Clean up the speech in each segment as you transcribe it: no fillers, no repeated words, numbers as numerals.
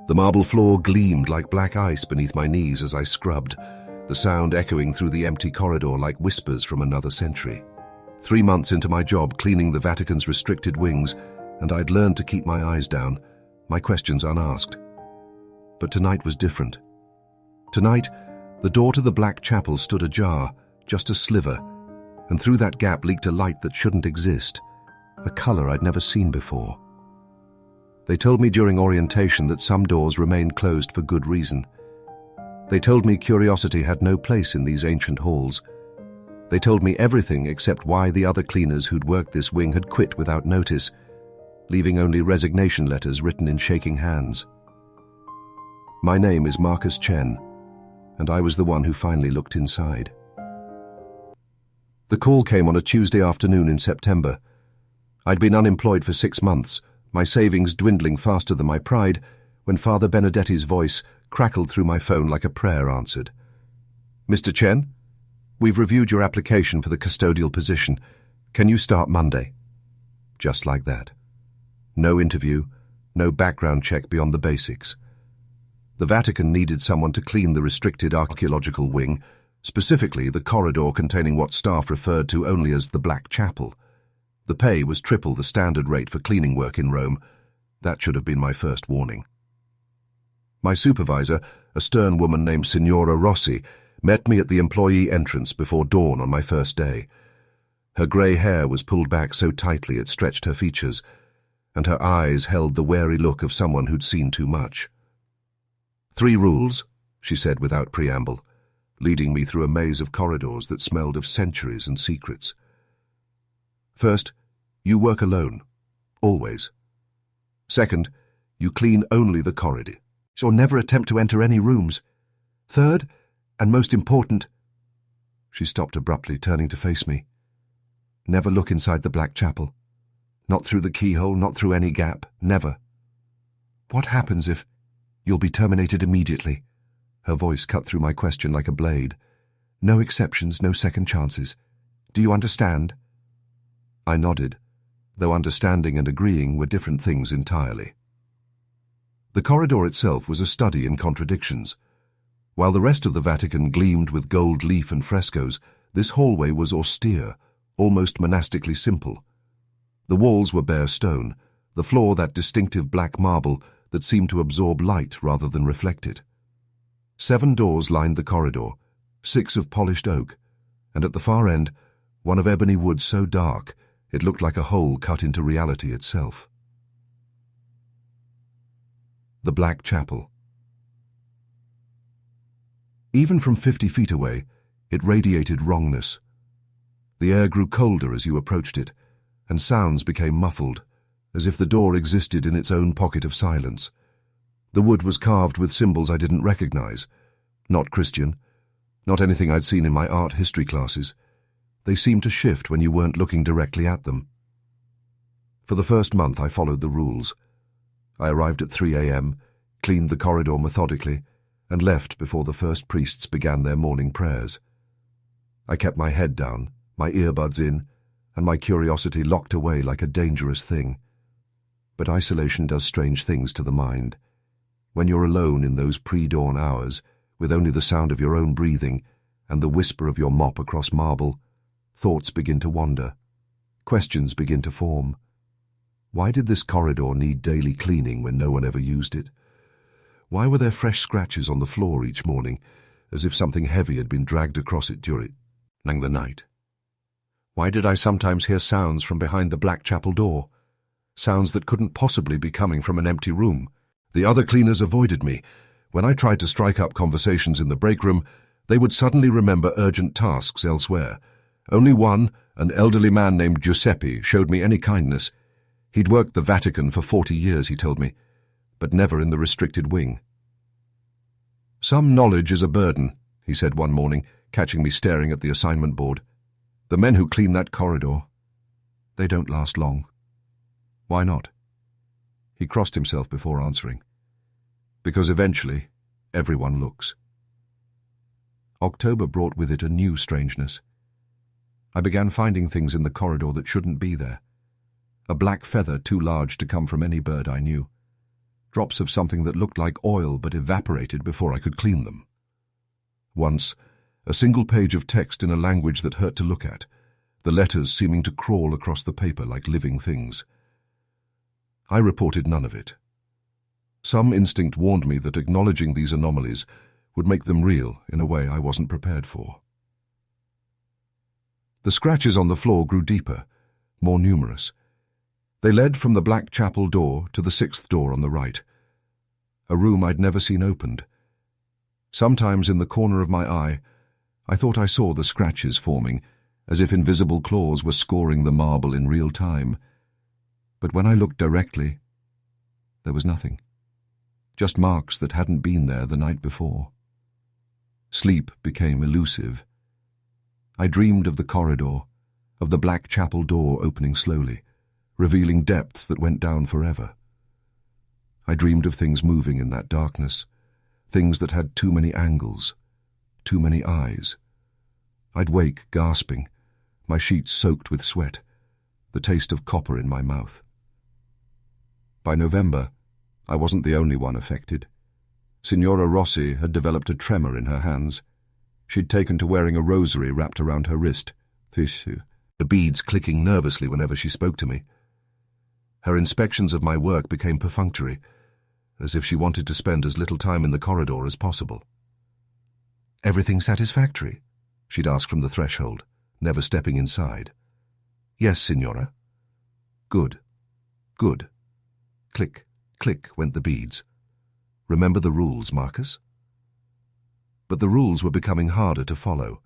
The marble floor gleamed like black ice beneath my knees as I scrubbed, the sound echoing through the empty corridor like whispers from another century. 3 months into my job cleaning the Vatican's restricted wings, and I'd learned to keep my eyes down, my questions unasked. But tonight was different. Tonight, the door to the Black Chapel stood ajar, just a sliver, and through that gap leaked a light that shouldn't exist, a color I'd never seen before. They told me during orientation that some doors remained closed for good reason. They told me curiosity had no place in these ancient halls. They told me everything except why the other cleaners who'd worked this wing had quit without notice, leaving only resignation letters written in shaking hands. My name is Marcus Chen, and I was the one who finally looked inside. The call came on a Tuesday afternoon in September. I'd been unemployed for 6 months, my savings dwindling faster than my pride, when Father Benedetti's voice crackled through my phone like a prayer answered. "Mr. Chen, we've reviewed your application for the custodial position. Can you start Monday?" Just like that. No interview, no background check beyond the basics. The Vatican needed someone to clean the restricted archaeological wing, specifically the corridor containing what staff referred to only as the Black Chapel. The pay was triple the standard rate for cleaning work in Rome. That should have been my first warning. My supervisor, a stern woman named Signora Rossi, met me at the employee entrance before dawn on my first day. Her grey hair was pulled back so tightly it stretched her features, and her eyes held the wary look of someone who'd seen too much. "3 rules," she said without preamble, leading me through a maze of corridors that smelled of centuries and secrets. First, you work alone, always. Second, you clean only the corridor, or never attempt to enter any rooms. Third, and most important— She stopped abruptly, turning to face me. "Never look inside the Black Chapel. Not through the keyhole, not through any gap, never." "What happens if—" "You'll be terminated immediately." Her voice cut through my question like a blade. "No exceptions, no second chances. Do you understand?" I nodded, though understanding and agreeing were different things entirely. The corridor itself was a study in contradictions. While the rest of the Vatican gleamed with gold leaf and frescoes, this hallway was austere, almost monastically simple. The walls were bare stone, the floor that distinctive black marble that seemed to absorb light rather than reflect it. 7 doors lined the corridor, 6 of polished oak, and at the far end, one of ebony wood so dark it looked like a hole cut into reality itself. The Black Chapel. Even from 50 feet away, it radiated wrongness. The air grew colder as you approached it, and sounds became muffled, as if the door existed in its own pocket of silence. The wood was carved with symbols I didn't recognize. Not Christian, not anything I'd seen in my art history classes. They seemed to shift when you weren't looking directly at them. For the first month I followed the rules. I arrived at 3 a.m., cleaned the corridor methodically, and left before the first priests began their morning prayers. I kept my head down, my earbuds in, and my curiosity locked away like a dangerous thing. But isolation does strange things to the mind. When you're alone in those pre-dawn hours, with only the sound of your own breathing and the whisper of your mop across marble, thoughts begin to wander. Questions begin to form. Why did this corridor need daily cleaning when no one ever used it? Why were there fresh scratches on the floor each morning, as if something heavy had been dragged across it during the night? Why did I sometimes hear sounds from behind the Black Chapel door? Sounds that couldn't possibly be coming from an empty room. The other cleaners avoided me. When I tried to strike up conversations in the break room, they would suddenly remember urgent tasks elsewhere. Only one, an elderly man named Giuseppe, showed me any kindness. He'd worked the Vatican for 40 years, he told me, but never in the restricted wing. "Some knowledge is a burden," he said one morning, catching me staring at the assignment board. "The men who clean that corridor, they don't last long." "Why not?" He crossed himself before answering. "Because eventually, everyone looks." October brought with it a new strangeness. I began finding things in the corridor that shouldn't be there. A black feather too large to come from any bird I knew. drops of something that looked like oil but evaporated before I could clean them. Once, a single page of text in a language that hurt to look at, the letters seeming to crawl across the paper like living things. I reported none of it. Some instinct warned me that acknowledging these anomalies would make them real in a way I wasn't prepared for. The scratches on the floor grew deeper, more numerous. They led from the Black Chapel door to the 6th door on the right, a room I'd never seen opened. Sometimes in the corner of my eye, I thought I saw the scratches forming, as if invisible claws were scoring the marble in real time. But when I looked directly, there was nothing. Just marks that hadn't been there the night before. Sleep became elusive. I dreamed of the corridor, of the Black Chapel door opening slowly, revealing depths that went down forever. I dreamed of things moving in that darkness, things that had too many angles, too many eyes. I'd wake gasping, my sheets soaked with sweat, the taste of copper in my mouth. By November, I wasn't the only one affected. Signora Rossi had developed a tremor in her hands. She'd taken to wearing a rosary wrapped around her wrist, the beads clicking nervously whenever she spoke to me. Her inspections of my work became perfunctory, as if she wanted to spend as little time in the corridor as possible. "Everything satisfactory?" she'd ask from the threshold, never stepping inside. "Yes, Signora." "Good. Good." Click, click went the beads. "Remember the rules, Marcus?" But the rules were becoming harder to follow.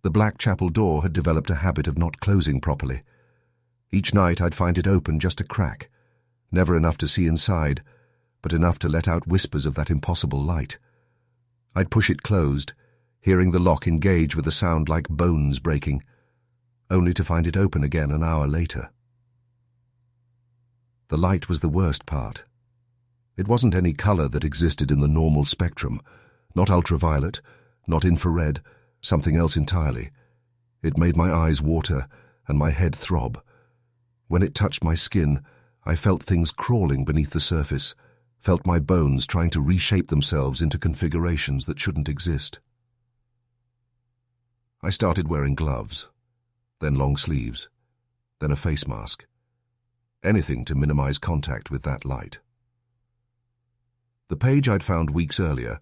The Black Chapel door had developed a habit of not closing properly. Each night I'd find it open just a crack, never enough to see inside, but enough to let out whispers of that impossible light. I'd push it closed, hearing the lock engage with a sound like bones breaking, only to find it open again an hour later. The light was the worst part. It wasn't any color that existed in the normal spectrum, not ultraviolet, not infrared, something else entirely. It made my eyes water and my head throb. When it touched my skin, I felt things crawling beneath the surface, felt my bones trying to reshape themselves into configurations that shouldn't exist. I started wearing gloves, then long sleeves, then a face mask. Anything to minimize contact with that light. The page I'd found weeks earlier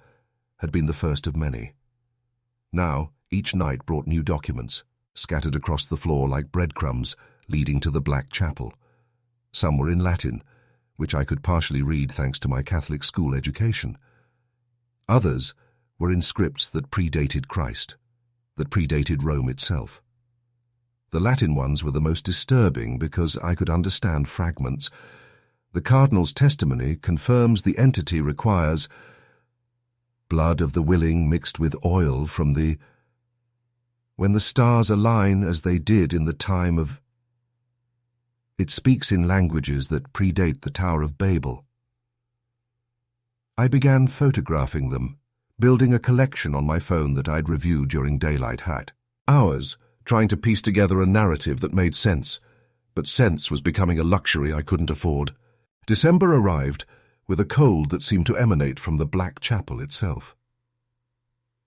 had been the first of many. Now, each night brought new documents, scattered across the floor like breadcrumbs leading to the Black Chapel. Some were in Latin, which I could partially read thanks to my Catholic school education. Others were in scripts that predated Christ, that predated Rome itself. The Latin ones were the most disturbing because I could understand fragments. The Cardinal's testimony confirms the entity requires blood of the willing mixed with oil from the... when the stars align as they did in the time of... It speaks in languages that predate the Tower of Babel. I began photographing them, building a collection on my phone that I'd reviewed during daylight hat. Hours trying to piece together a narrative that made sense, but sense was becoming a luxury I couldn't afford. December arrived with a cold that seemed to emanate from the Black Chapel itself.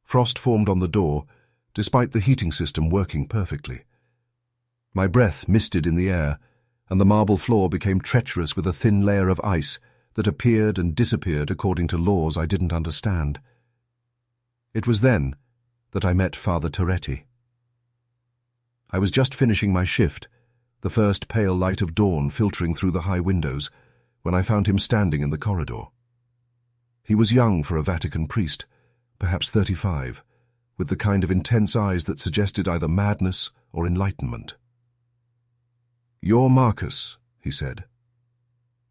Frost formed on the door, despite the heating system working perfectly. My breath misted in the air, and the marble floor became treacherous with a thin layer of ice that appeared and disappeared according to laws I didn't understand. It was then that I met Father Toretti. I was just finishing my shift, the first pale light of dawn filtering through the high windows, when I found him standing in the corridor. He was young for a Vatican priest, perhaps 35, with the kind of intense eyes that suggested either madness or enlightenment. "You're Marcus," he said.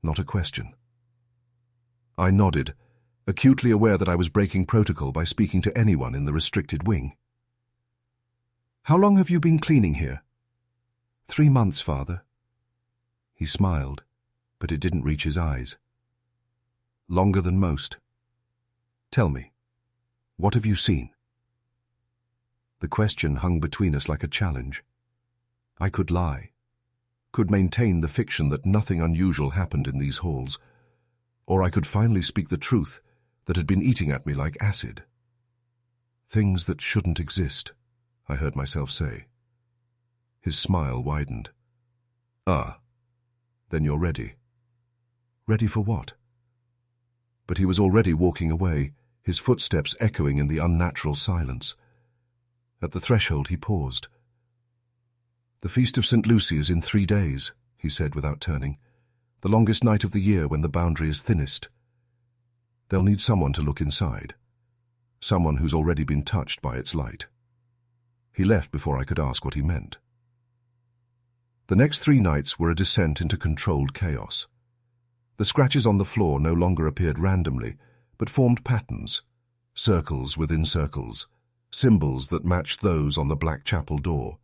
Not a question. I nodded, acutely aware that I was breaking protocol by speaking to anyone in the restricted wing. "How long have you been cleaning here?" 3 months, Father." He smiled, but it didn't reach his eyes. "Longer than most. Tell me, what have you seen?" The question hung between us like a challenge. I could lie, could maintain the fiction that nothing unusual happened in these halls, Or I could finally speak the truth that had been eating at me like acid. Things that shouldn't exist, I heard myself say. His smile widened. Ah, then you're ready. Ready for what? But he was already walking away, his footsteps echoing in the unnatural silence. At the threshold he paused. The Feast of St. Lucy is in 3 days, he said without turning. The longest night of the year when the boundary is thinnest. They'll need someone to look inside. Someone who's already been touched by its light. He left before I could ask what he meant. The next 3 nights were a descent into controlled chaos. The scratches on the floor no longer appeared randomly, but formed patterns, circles within circles, symbols that matched those on the Black Chapel door.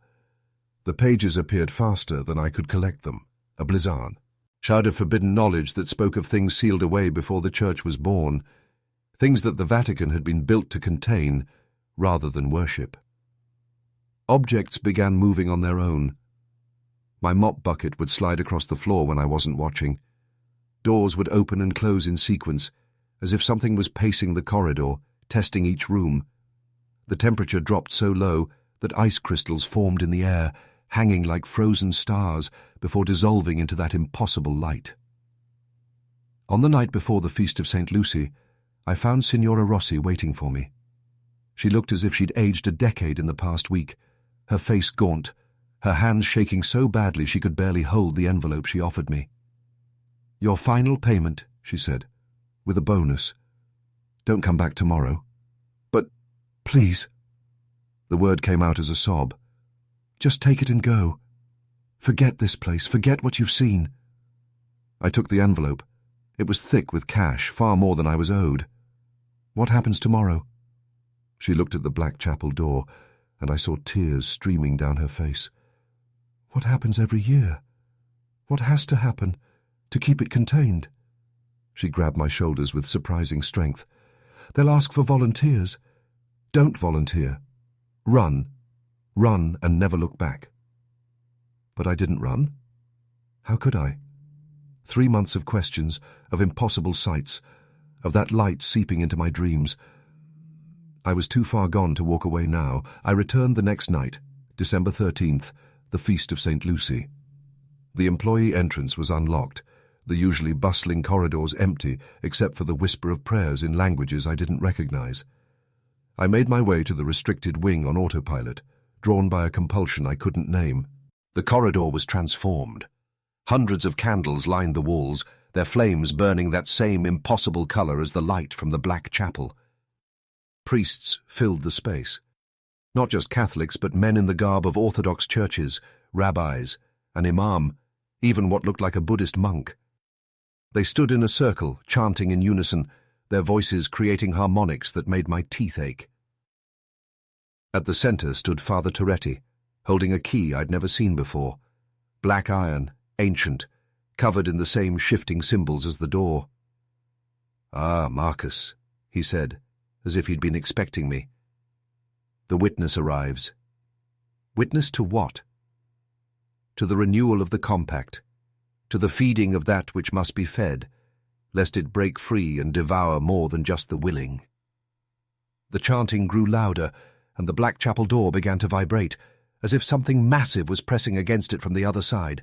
The pages appeared faster than I could collect them, a blizzard. Shroud of forbidden knowledge that spoke of things sealed away before the church was born, things that the Vatican had been built to contain rather than worship. Objects began moving on their own. My mop bucket would slide across the floor when I wasn't watching. Doors would open and close in sequence, as if something was pacing the corridor, testing each room. The temperature dropped so low that ice crystals formed in the air, hanging like frozen stars before dissolving into that impossible light. On the night before the Feast of St. Lucy, I found Signora Rossi waiting for me. She looked as if she'd aged a decade in the past week, her face gaunt, her hands shaking so badly she could barely hold the envelope she offered me. "Your final payment," she said, "with a bonus. Don't come back tomorrow." "But, please." The word came out as a sob. "Just take it and go. Forget this place, forget what you've seen." I took the envelope. It was thick with cash, far more than I was owed. "What happens tomorrow?" She looked at the Black Chapel door, and I saw tears streaming down her face. "What happens every year? What has to happen to keep it contained?" She grabbed my shoulders with surprising strength. "They'll ask for volunteers. Don't volunteer. Run. Run and never look back." But I didn't run. How could I? 3 months of questions, of impossible sights, of that light seeping into my dreams. I was too far gone to walk away now. I returned the next night, December 13th, the Feast of St. Lucy. The employee entrance was unlocked, the usually bustling corridors empty except for the whisper of prayers in languages I didn't recognize. I made my way to the restricted wing on autopilot, drawn by a compulsion I couldn't name. The corridor was transformed. Hundreds of candles lined the walls, their flames burning that same impossible color as the light from the Black Chapel. Priests filled the space. Not just Catholics, but men in the garb of Orthodox churches, rabbis, an imam, even what looked like a Buddhist monk. They stood in a circle, chanting in unison, their voices creating harmonics that made my teeth ache. At the center stood Father Toretti, holding a key I'd never seen before. Black iron, ancient, covered in the same shifting symbols as the door. "Ah, Marcus," he said, as if he'd been expecting me. "The witness arrives." Witness to what? To the renewal of the compact, to the feeding of that which must be fed, lest it break free and devour more than just the willing. The chanting grew louder, and the Black Chapel door began to vibrate, as if something massive was pressing against it from the other side.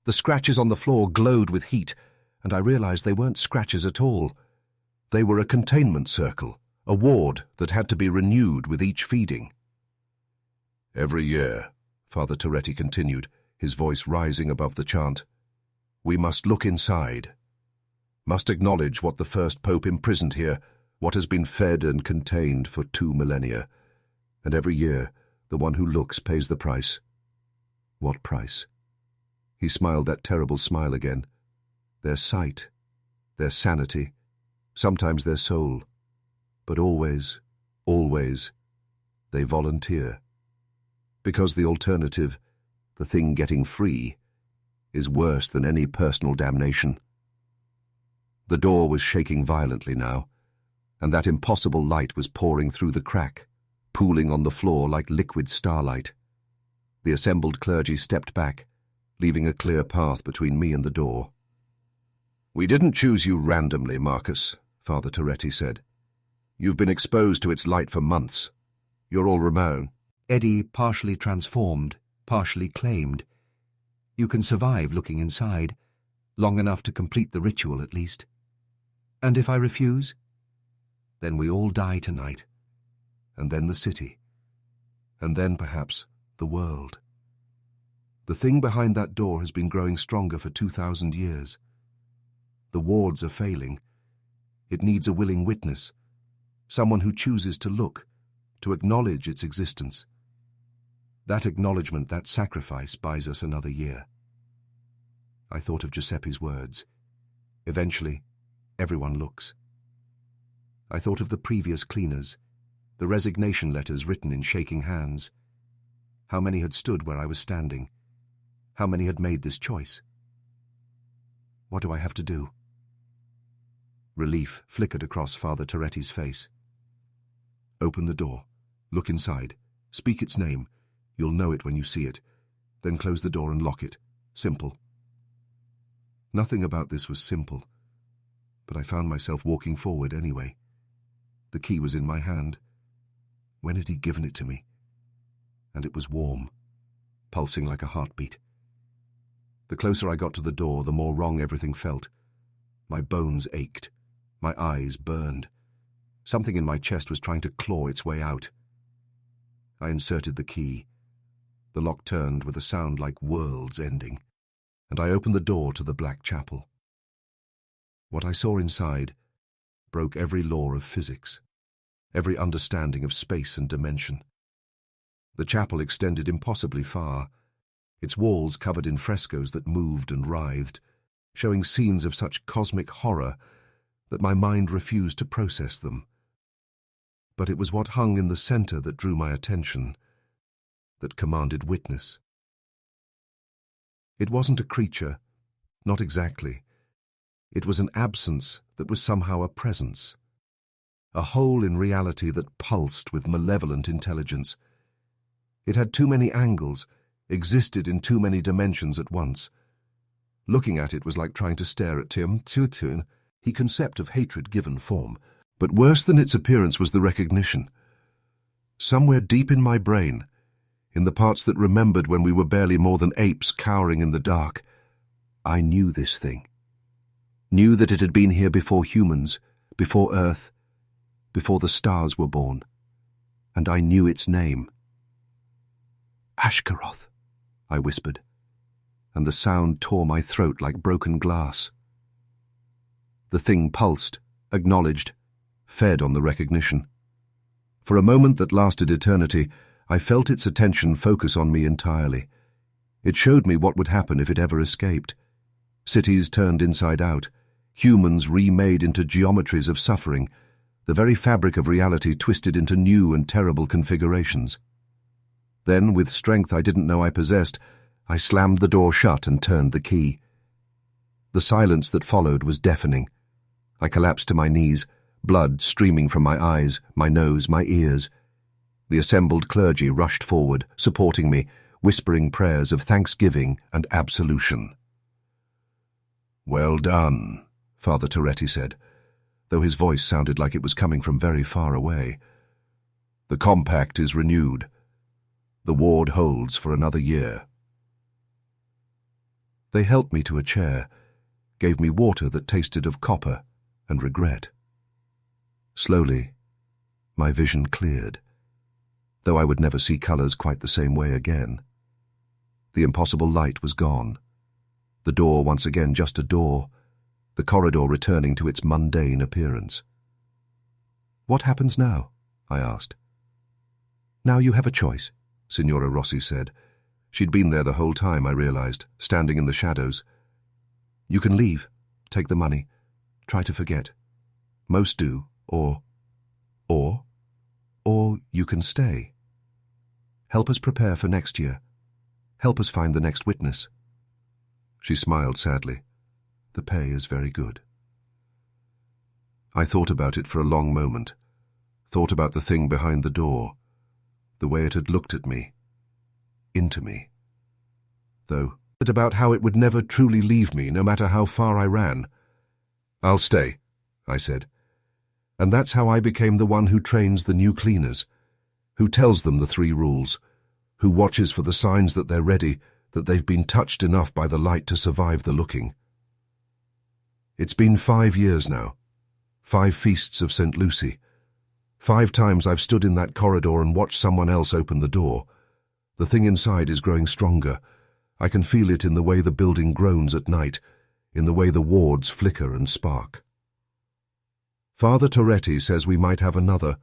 The scratches on the floor glowed with heat, and I realized they weren't scratches at all. They were a containment circle, a ward that had to be renewed with each feeding. "Every year," Father Toretti continued, his voice rising above the chant, "we must look inside, must acknowledge what the first pope imprisoned here, what has been fed and contained for 2 millennia. And every year, the one who looks pays the price." What price? He smiled that terrible smile again. Their sight, their sanity, sometimes their soul, but always, always, they volunteer. Because the alternative, the thing getting free, is worse than any personal damnation. The door was shaking violently now, and that impossible light was pouring through the crack, pooling on the floor like liquid starlight. The assembled clergy stepped back, leaving a clear path between me and the door. "We didn't choose you randomly, Marcus," Father Toretti said. "You've been exposed to its light for months. You're all Ramon." Eddie partially transformed, partially claimed. You can survive looking inside, long enough to complete the ritual at least. And if I refuse? Then we all die tonight. And then the city. And then, perhaps, the world. The thing behind that door has been growing stronger for 2,000 years. The wards are failing. It needs a willing witness, someone who chooses to look, to acknowledge its existence. That acknowledgement, that sacrifice, buys us another year. I thought of Giuseppe's words. Eventually, everyone looks. I thought of the previous cleaners, the resignation letters written in shaking hands. How many had stood where I was standing? How many had made this choice? What do I have to do? Relief flickered across Father Toretti's face. Open the door. Look inside. Speak its name. You'll know it when you see it. Then close the door and lock it. Simple. Nothing about this was simple, but I found myself walking forward anyway. The key was in my hand. When had he given it to me? And it was warm, pulsing like a heartbeat. The closer I got to the door, the more wrong everything felt. My bones ached. My eyes burned. Something in my chest was trying to claw its way out. I inserted the key. The lock turned with a sound like worlds ending, and I opened the door to the Black Chapel. What I saw inside broke every law of physics, every understanding of space and dimension. The chapel extended impossibly far, its walls covered in frescoes that moved and writhed, showing scenes of such cosmic horror that my mind refused to process them. But it was what hung in the center that drew my attention, that commanded witness. It wasn't a creature, not exactly. It was an absence that was somehow a presence, a hole in reality that pulsed with malevolent intelligence. It had too many angles, existed in too many dimensions at once. Looking at it was like trying to stare at Tim Tutun, the concept of hatred given form. But worse than its appearance was the recognition. Somewhere deep in my brain, in the parts that remembered when we were barely more than apes cowering in the dark, I knew this thing. Knew that it had been here before humans, before Earth, before the stars were born. And I knew its name. Ashkaroth, I whispered, and the sound tore my throat like broken glass. The thing pulsed, acknowledged, fed on the recognition. For a moment that lasted eternity, I felt its attention focus on me entirely. It showed me what would happen if it ever escaped. Cities turned inside out, humans remade into geometries of suffering, the very fabric of reality twisted into new and terrible configurations. Then, with strength I didn't know I possessed, I slammed the door shut and turned the key. The silence that followed was deafening. I collapsed to my knees, blood streaming from my eyes, my nose, my ears. The assembled clergy rushed forward, supporting me, whispering prayers of thanksgiving and absolution. "Well done," Father Toretti said, though his voice sounded like it was coming from very far away. "The compact is renewed. The ward holds for another year." They helped me to a chair, gave me water that tasted of copper and regret. Slowly, my vision cleared, though I would never see colors quite the same way again. The impossible light was gone. The door once again just a door, the corridor returning to its mundane appearance. "What happens now?" I asked. "Now you have a choice," Signora Rossi said. She'd been there the whole time, I realized, standing in the shadows. "You can leave, take the money, try to forget. Most do, or you can stay. Help us prepare for next year. Help us find the next witness." She smiled sadly. "The pay is very good." I thought about it for a long moment, thought about the thing behind the door, the way it had looked at me, into me. Though, but about how it would never truly leave me, no matter how far I ran. I'll stay, I said. And that's how I became the one who trains the new cleaners, who tells them the 3 rules, who watches for the signs that they're ready, that they've been touched enough by the light to survive the looking. It's been 5 years now, 5 feasts of St. Lucy. 5 times I've stood in that corridor and watched someone else open the door. The thing inside is growing stronger. I can feel it in the way the building groans at night, in the way the wards flicker and spark. Father Toretti says we might have another,